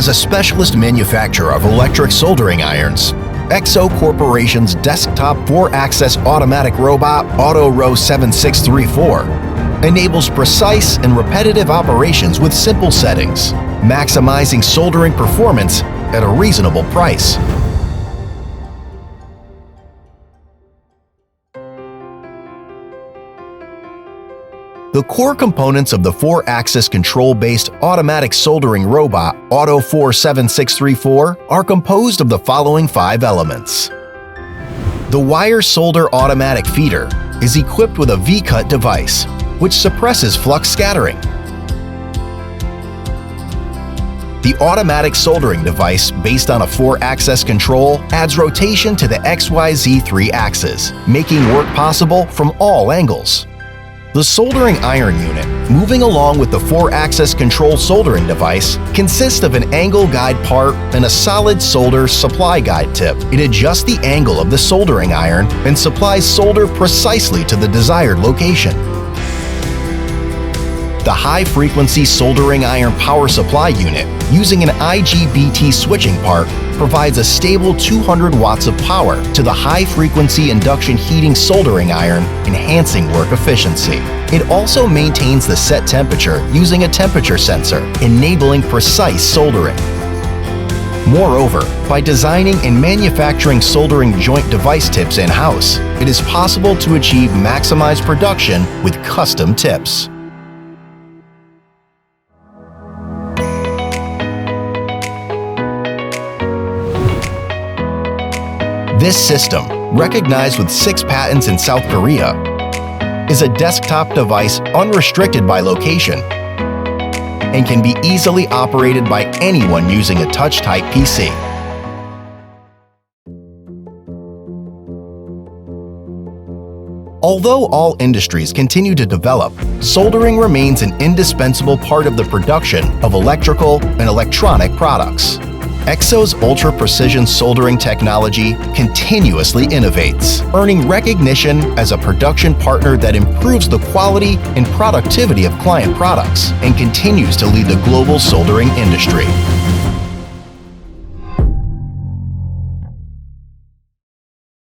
As a specialist manufacturer of electric soldering irons, Exso Corporation's desktop 4-axis automatic robot AutoRo-7634 enables precise and repetitive operations with simple settings, maximizing soldering performance at a reasonable price. The core components of the 4-axis control-based automatic soldering robot AutoRo-7634 are composed of the following 5 elements. The wire solder automatic feeder is equipped with a V-cut device, which suppresses flux scattering. The automatic soldering device, based on a 4-axis control, adds rotation to the XYZ3 axis, making work possible from all angles. The soldering iron unit, moving along with the 4-axis control soldering device, consists of an angle guide part and a solid solder supply guide tip. It adjusts the angle of the soldering iron and supplies solder precisely to the desired location. The high-frequency soldering iron power supply unit, using an IGBT switching part, provides a stable 200 watts of power to the high-frequency induction heating soldering iron, enhancing work efficiency. It also maintains the set temperature using a temperature sensor, enabling precise soldering. Moreover, by designing and manufacturing soldering joint device tips in-house, it is possible to achieve maximized production with custom tips. This system, recognized with 6 patents in South Korea, is a desktop device unrestricted by location and can be easily operated by anyone using a touch-type PC. Although all industries continue to develop, soldering remains an indispensable part of the production of electrical and electronic products. Exso's ultra-precision soldering technology continuously innovates, earning recognition as a production partner that improves the quality and productivity of client products and continues to lead the global soldering industry.